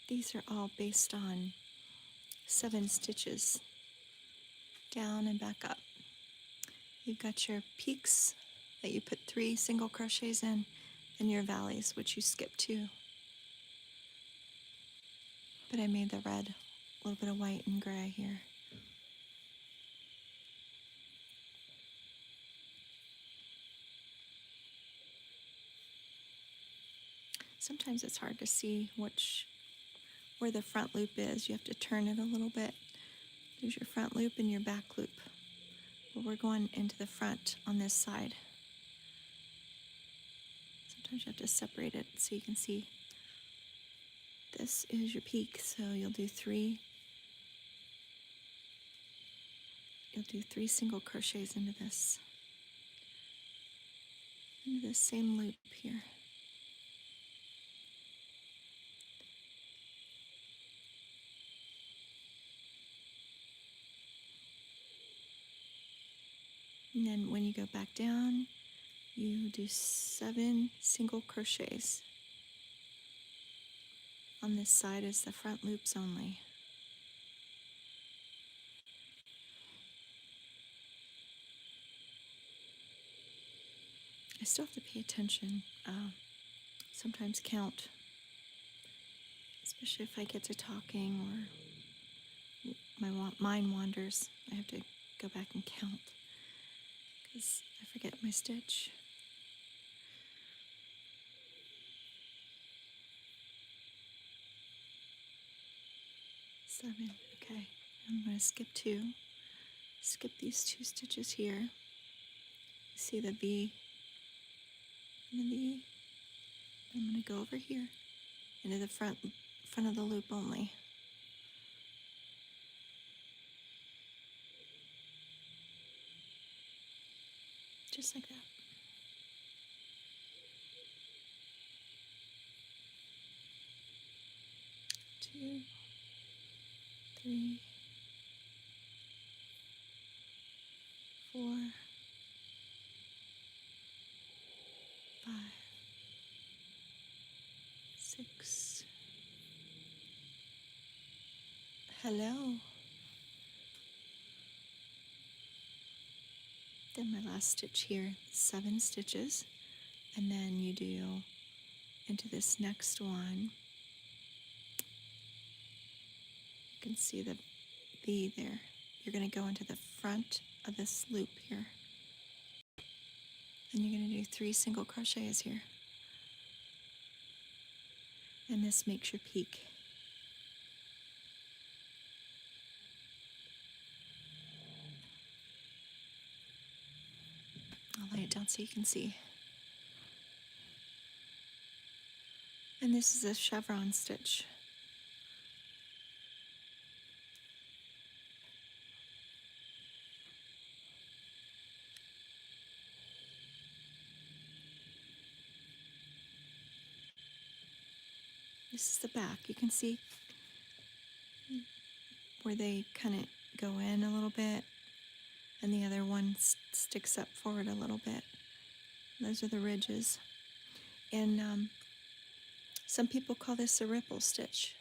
These are all based on 7 stitches down and back up. You've got your peaks that you put 3 single crochets in, and your valleys, which you skip 2. But I made the red, a little bit of white and gray here. Sometimes it's hard to see where the front loop is. You have to turn it a little bit. There's your front loop and your back loop. But we're going into the front on this side. Sometimes you have to separate it so you can see. This is your peak, so you'll do 3 single crochets into this same loop here. And then when you go back down, you do 7 single crochets. On this side is the front loops only. I still have to pay attention, sometimes count, especially if I get to talking or my mind wanders. I have to go back and count because I forget my stitch. Seven, okay. I'm going to skip 2. Skip these 2 stitches here. See the V and the V. I'm going to go over here into the front of the loop only. Just like that. Two, 3, 4, 5, 6. Hello. Then my last stitch here, 7 stitches, and then you do into this next one. You can see the V there. You're going to go into the front of this loop here. And you're going to do 3 single crochets here. And this makes your peak. I'll lay it down so you can see. And this is a chevron stitch. This is the back. You can see where they kind of go in a little bit and the other one sticks up forward a little bit. Those are the ridges. And some people call this a ripple stitch.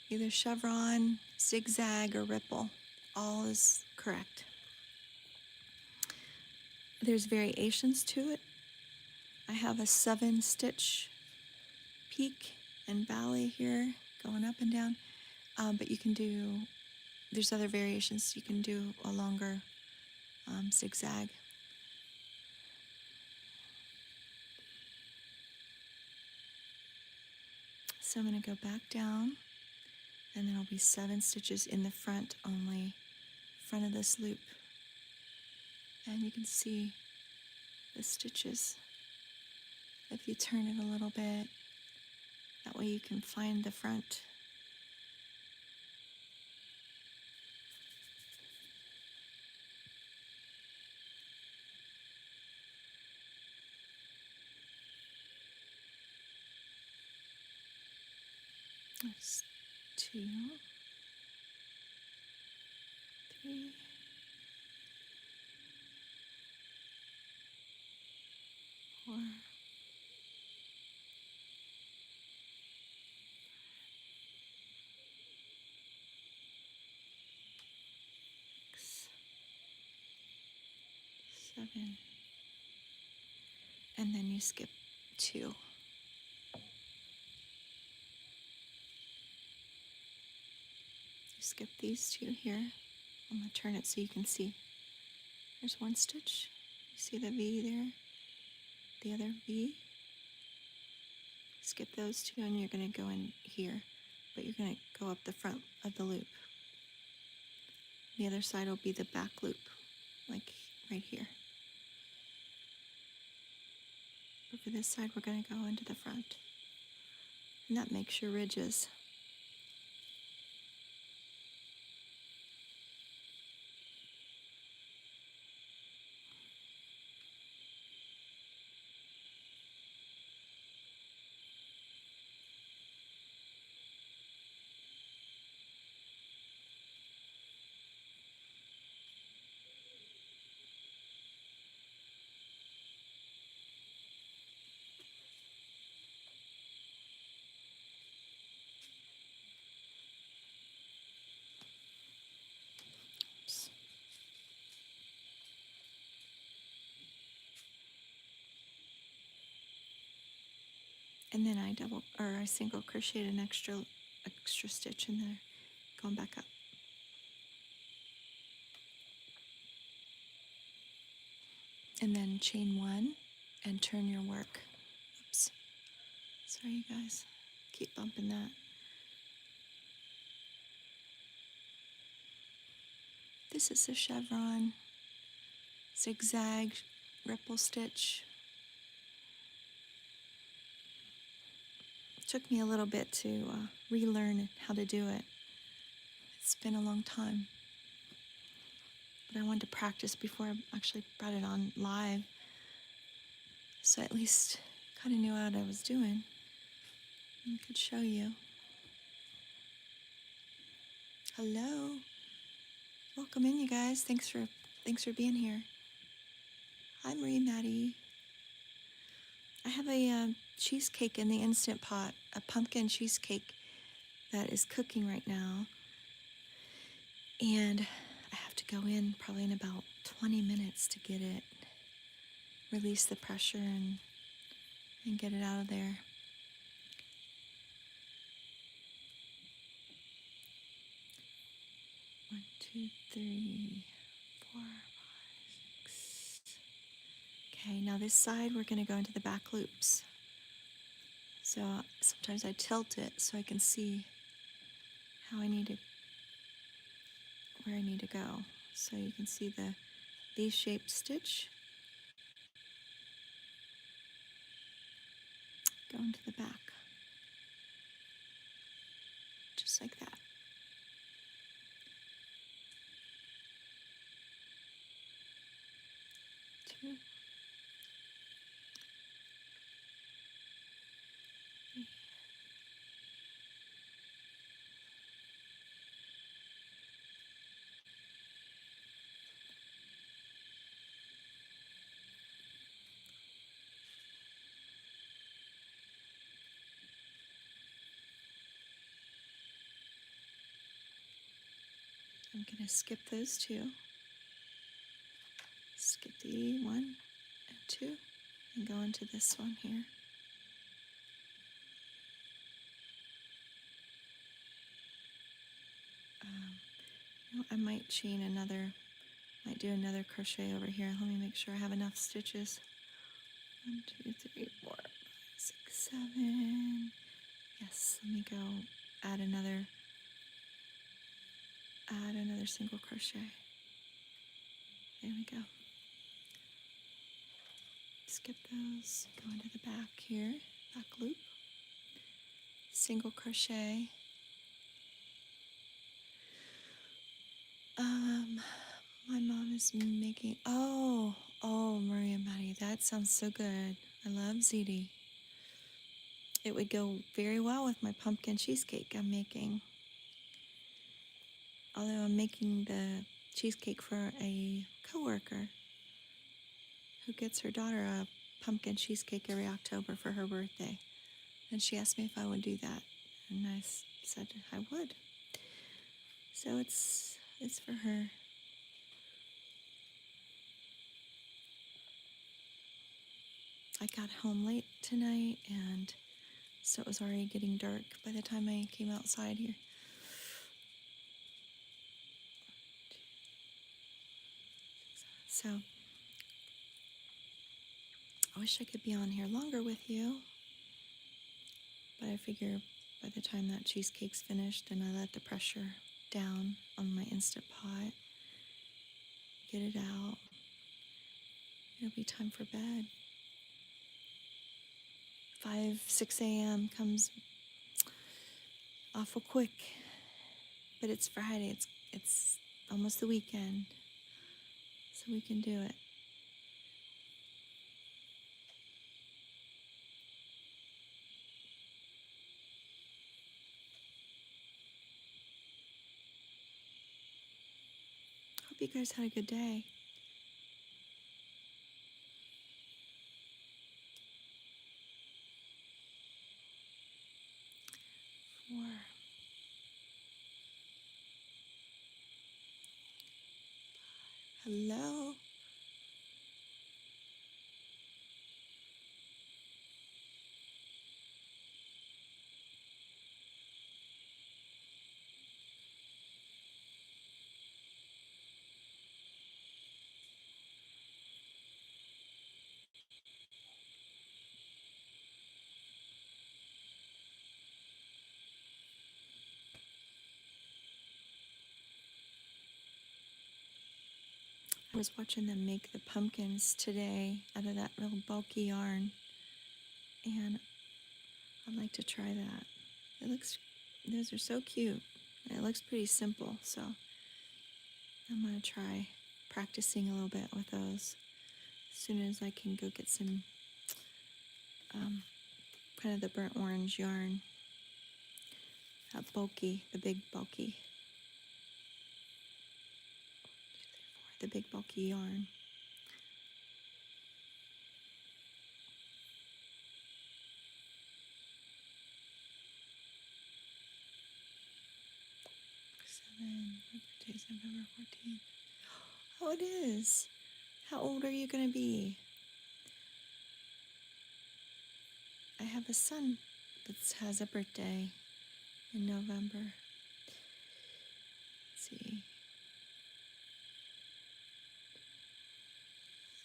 Either chevron, zigzag, or ripple. All is correct. There's variations to it. I have a 7 stitch peak and valley here going up and down, but you can do, there's other variations. You can do a longer zigzag. So I'm going to go back down, and then it'll be 7 stitches in the front only, front of this loop. And you can see the stitches if you turn it a little bit. That way you can find the front. There's 2, 3, 4, 7, and then you skip 2. You skip these 2 here. I'm going to turn it so you can see. There's 1 stitch. You see the V there? The other V. Skip those 2 and you're going to go in here, but you're going to go up the front of the loop. The other side will be the back loop, like right here. But for this side, we're going to go into the front. And that makes your ridges. Oops. And then I single crocheted an extra stitch in there, going back up. And then chain 1 and turn your work. Oops. Sorry, you guys. Keep bumping that. This is a chevron zigzag ripple stitch. It took me a little bit to relearn how to do it. It's been a long time. But I wanted to practice before I actually brought it on live, so I at least kind of knew what I was doing and could show you. Hello. Welcome in, you guys. Thanks for being here. Hi, Marie Maddie. I have a cheesecake in the Instant Pot, a pumpkin cheesecake that is cooking right now. And I have to go in probably in about 20 minutes to get it, release the pressure and get it out of there. One, two, three, 4, 5, 6. Okay, now this side we're going to go into the back loops. So sometimes I tilt it so I can see where I need to go. So you can see the V-shaped stitch. Go into the back. Just like that. Two. I'm going to skip those 2. Skip the 1 and 2 and go into this one here. I might do another crochet over here. Let me make sure I have enough stitches. 1, 2, 3, 4, 5, 6, 7. Yes, let me go add another single crochet. There we go. Skip those, go into the back here, back loop, single crochet. My mom is making, oh, Maria Maddie, that sounds so good. I love ziti. It would go very well with my pumpkin cheesecake I'm making. Although I'm making the cheesecake for a coworker who gets her daughter a pumpkin cheesecake every October for her birthday. And she asked me if I would do that. And I said I would. So it's for her. I got home late tonight, and so it was already getting dark by the time I came outside here. So I wish I could be on here longer with you, but I figure by the time that cheesecake's finished and I let the pressure down on my Instant Pot, get it out, it'll be time for bed. 5, 6 a.m. comes awful quick, but it's Friday. It's almost the weekend, so we can do it. Hope you guys had a good day. Four. Hello. I was watching them make the pumpkins today out of that real bulky yarn, and I'd like to try that. Those are so cute. It looks pretty simple, so I'm gonna try practicing a little bit with those as soon as I can go get some kind of the burnt orange yarn, that bulky, the big bulky yarn. Today's November 14th. Oh, it is. How old are you going to be? I have a son that has a birthday in November. Let's see.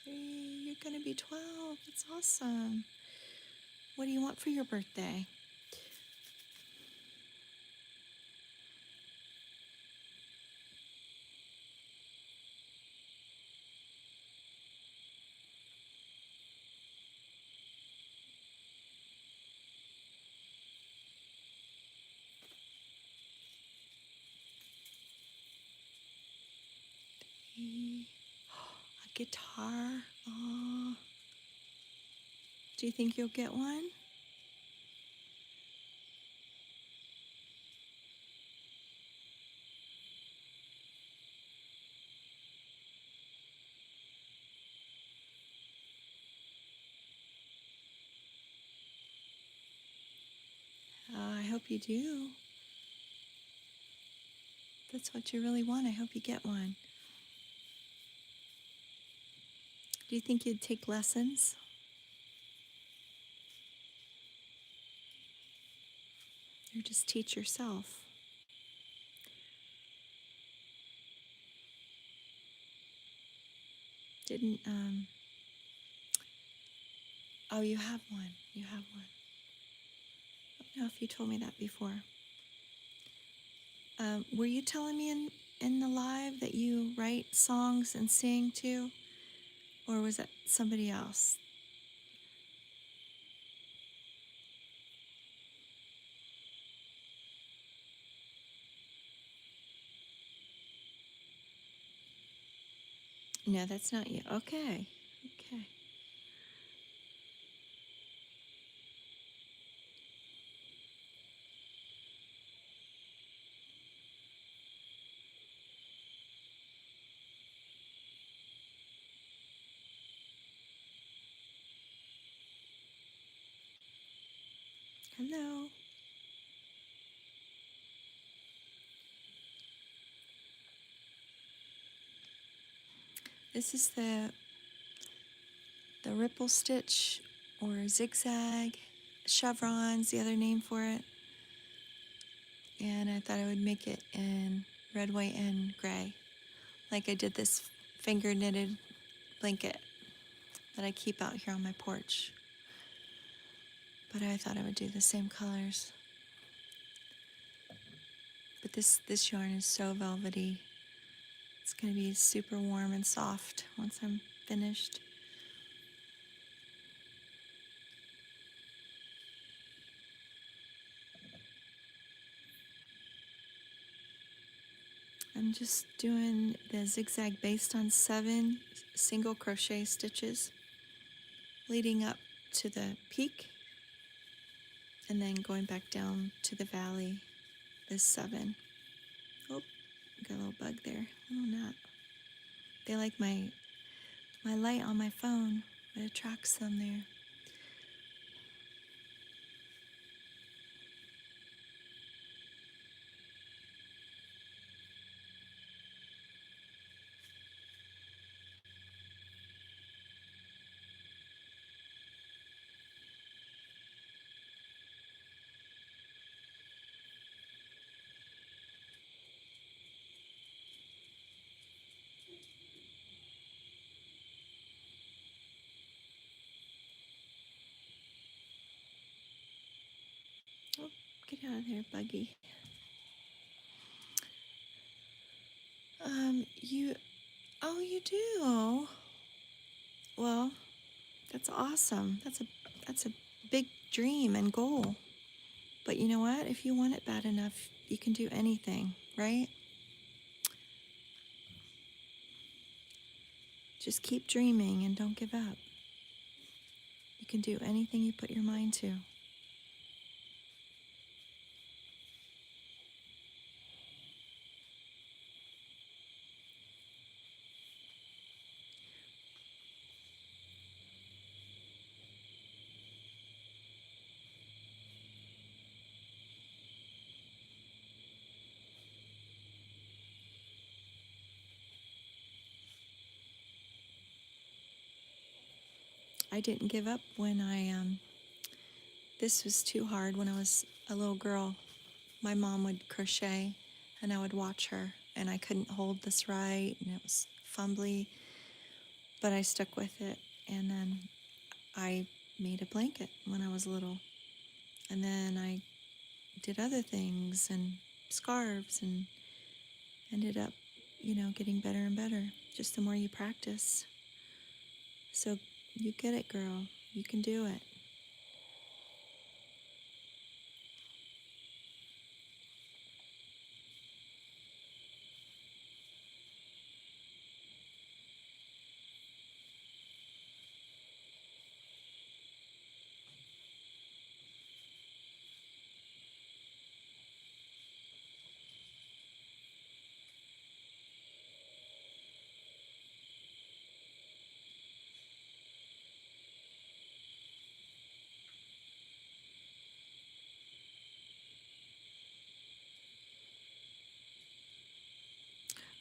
3, you're going to be 12. That's awesome. What do you want for your birthday? A guitar. Oh. Do you think you'll get one? I hope you do. That's what you really want. I hope you get one. Do you think you'd take lessons? Or just teach yourself? Didn't, oh, you have one. You have one. I don't know if you told me that before. Were you telling me in the live that you write songs and sing too? Or was that somebody else? No, that's not you. Okay. Okay. Hello. This is the ripple stitch or zigzag. Chevron's the other name for it. And I thought I would make it in red, white, and gray. Like I did this finger knitted blanket that I keep out here on my porch. But I thought I would do the same colors. But this yarn is so velvety. It's going to be super warm and soft once I'm finished. I'm just doing the zigzag based on 7 single crochet stitches leading up to the peak and then going back down to the valley is 7. Oh, got a little bug there. Little gnat. They like my light on my phone. It attracts them there. Oh, get out of there, buggy. You do? Well, that's awesome. That's a big dream and goal. But you know what? If you want it bad enough, you can do anything, right? Just keep dreaming and don't give up. You can do anything you put your mind to. I didn't give up when this was too hard when I was a little girl. My mom would crochet and I would watch her and I couldn't hold this right and it was fumbly, but I stuck with it and then I made a blanket when I was little. And then I did other things and scarves and ended up, getting better and better just the more you practice. So you get it, girl. You can do it.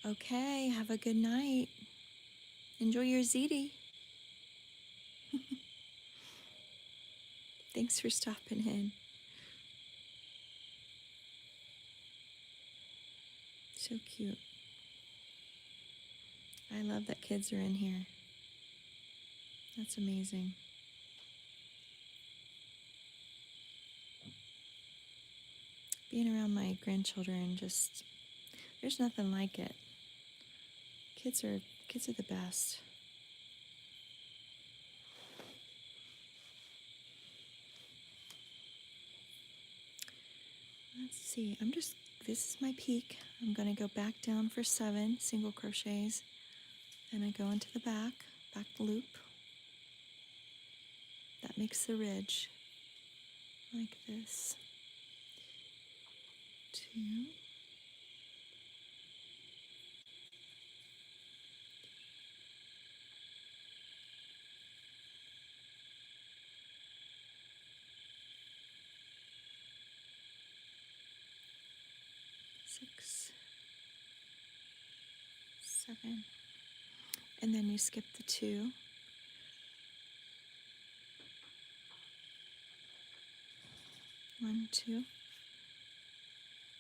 Okay, have a good night. Enjoy your ziti. Thanks for stopping in. So cute. I love that kids are in here. That's amazing. Being around my grandchildren, there's nothing like it. Kids are the best. Let's see. This is my peak. I'm going to go back down for 7 single crochets and I go into the back loop. That makes the ridge like this. 2, 6, 7, and then you skip the 2 1, 2.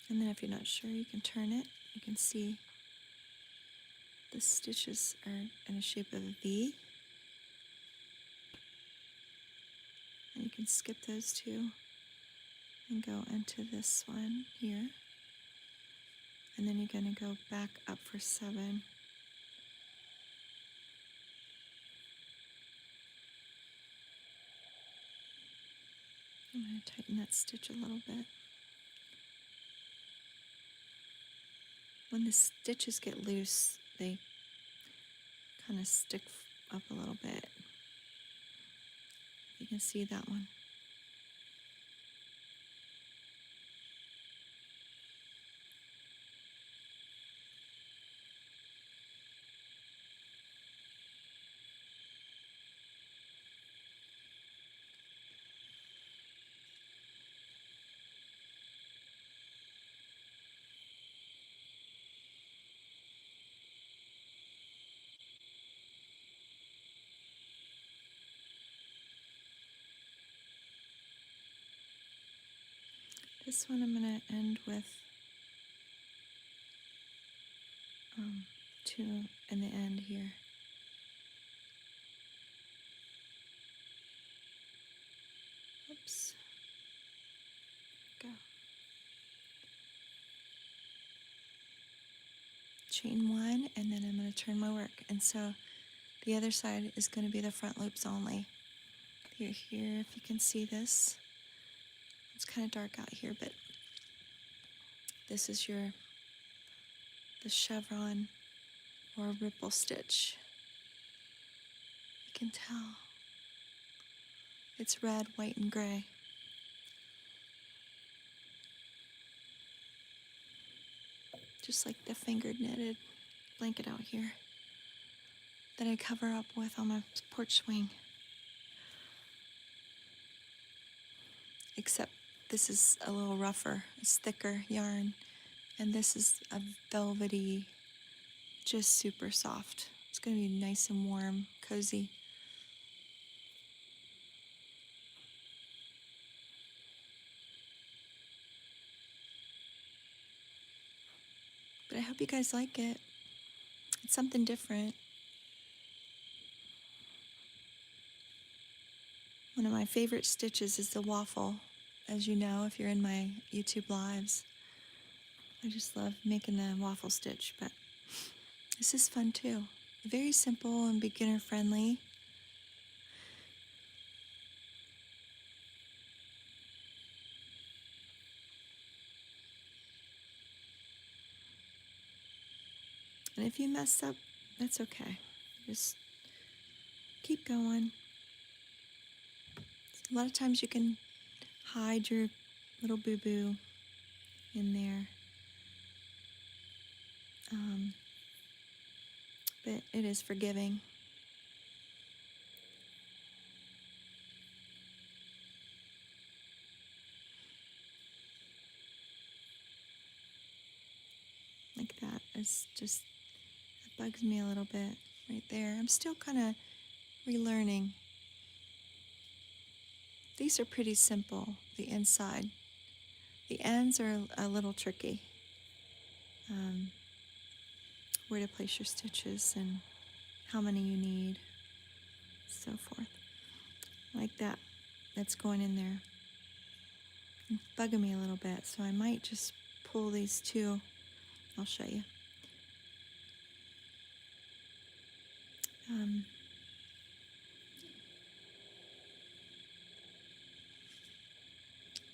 And then if you're not sure, you can turn it. You can see the stitches are in a shape of a V. And you can skip those two and go into this one here. And then you're going to go back up for 7. I'm going to tighten that stitch a little bit. When the stitches get loose, they kind of stick up a little bit. You can see that one. This one I'm going to end with 2 in the end here. Oops. Go. Chain 1, and then I'm going to turn my work. And so the other side is going to be the front loops only. Here, if you can see this. It's kind of dark out here, but this is the chevron or ripple stitch. You can tell. It's red, white, and gray. Just like the fingered knitted blanket out here that I cover up with on my porch swing. Except this is a little rougher, it's thicker yarn, and this is a velvety, just super soft. It's going to be nice and warm, cozy. But I hope you guys like it. It's something different. One of my favorite stitches is the waffle, as you know, if you're in my YouTube lives. I just love making the waffle stitch, but this is fun too. Very simple and beginner friendly. And if you mess up, that's okay. Just keep going. A lot of times you can hide your little boo-boo in there. But it is forgiving. Like that. It's just, it bugs me a little bit right there. I'm still kind of relearning. These are pretty simple, the inside. The ends are a little tricky. Where to place your stitches and how many you need, so forth. Like that. That's going in there. It's bugging me a little bit, so I might just pull these two. I'll show you.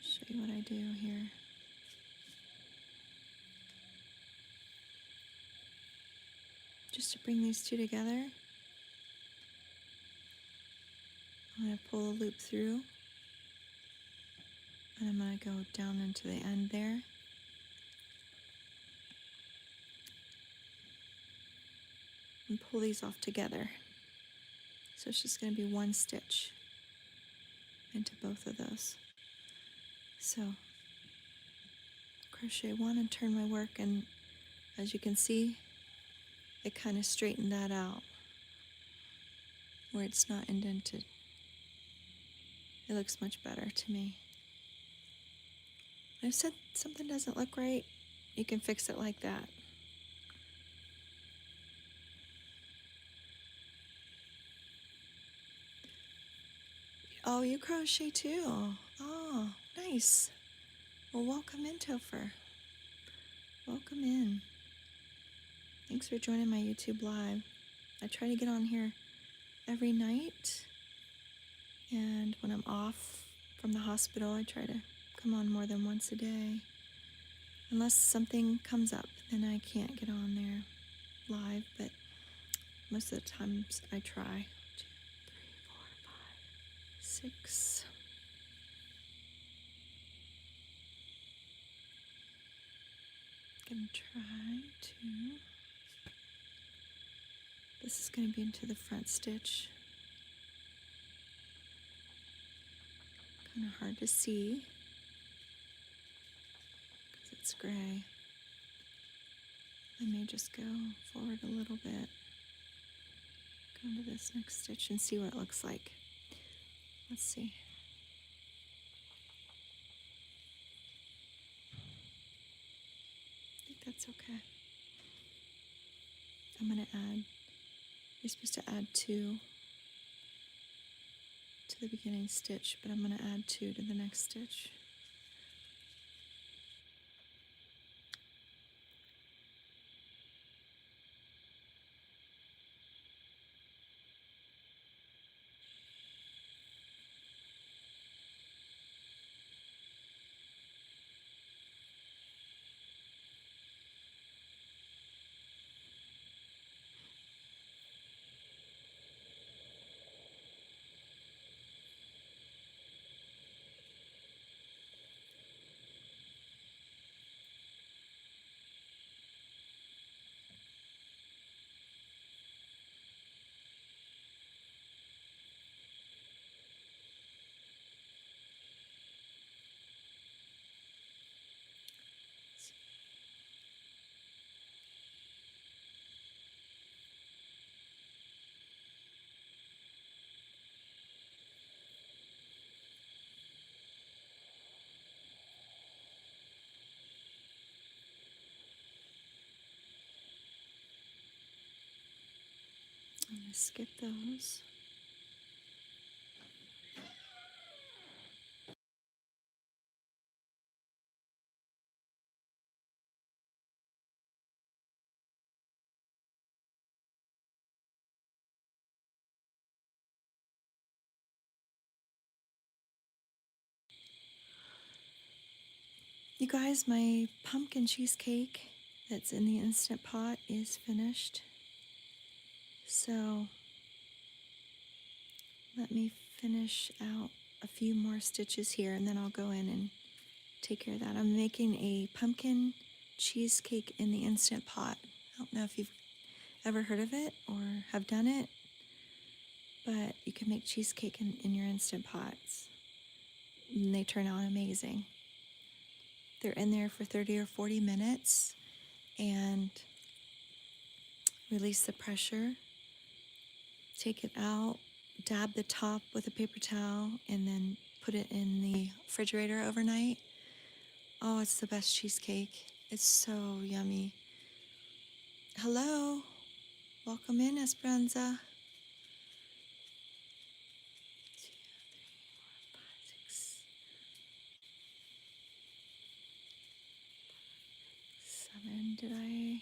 Show you what I do here. Just to bring these two together, I'm going to pull a loop through, and I'm going to go down into the end there. And pull these off together. So it's just going to be one stitch into both of those. So crochet 1 and turn my work, and as you can see, it kind of straightened that out where it's not indented. It looks much better to me. When I said something doesn't look right, you can fix it like that. Oh, you crochet too. Oh, nice. Well, welcome in, Topher. Welcome in. Thanks for joining my YouTube live. I try to get on here every night, and when I'm off from the hospital, I try to come on more than once a day. Unless something comes up, then I can't get on there live, but most of the times I try. 2, 3, 4, 5, 6. Gonna try to. This is gonna be into the front stitch. Kind of hard to see because it's gray. I may just go forward a little bit. Go into this next stitch and see what it looks like. Let's see. I think that's okay. I'm gonna add, you're supposed to add 2 to the beginning stitch, but I'm gonna add 2 to the next stitch. I'm gonna skip those. You guys, my pumpkin cheesecake that's in the Instant Pot is finished. So let me finish out a few more stitches here and then I'll go in and take care of that. I'm making a pumpkin cheesecake in the Instant Pot. I don't know if you've ever heard of it or have done it, but you can make cheesecake in your Instant Pots and they turn out amazing. They're in there for 30 or 40 minutes and release the pressure. Take it out, dab the top with a paper towel, and then put it in the refrigerator overnight. Oh, it's the best cheesecake. It's so yummy. Hello, welcome in, Esperanza. 2, 3, 4, 5, 6, 7. Did I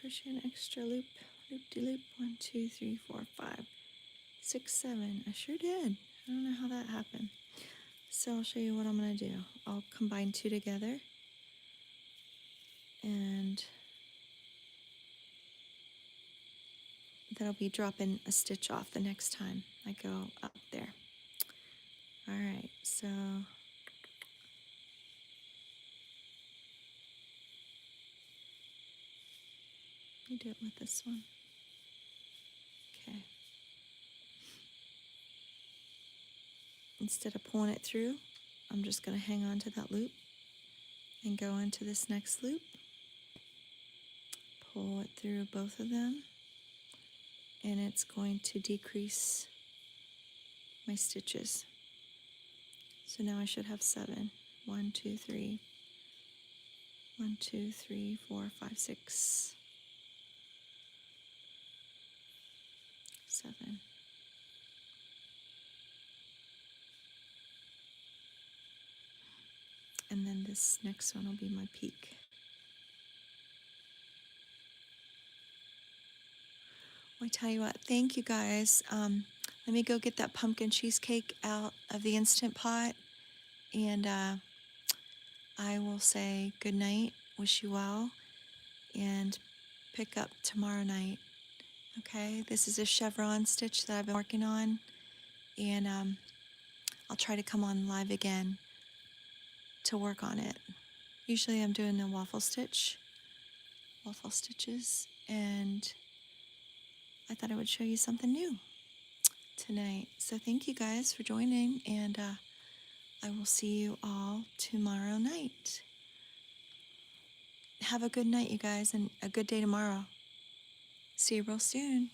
crochet an extra loop? Loop-de-loop. 1, 2, 3, 4, 5, 6, 7. I sure did. I don't know how that happened. So I'll show you what I'm gonna do. I'll combine 2 together and that'll be dropping a stitch off the next time I go up there. All right, so let me do it with this one. Okay. Instead of pulling it through, I'm just gonna hang on to that loop and go into this next loop. Pull it through both of them, and it's going to decrease my stitches. So now I should have 7. 1, 2, 3. 1, 2, 3, 4, 5, 6, 7. And then this next one will be my peak. Well, I tell you what, thank you guys. Let me go get that pumpkin cheesecake out of the Instant Pot, and I will say good night, wish you well, and pick up tomorrow night. Okay, this is a chevron stitch that I've been working on, and I'll try to come on live again to work on it. Usually I'm doing a waffle stitches, and I thought I would show you something new tonight. So thank you guys for joining, and I will see you all tomorrow night. Have a good night, you guys, and a good day tomorrow. See you real soon.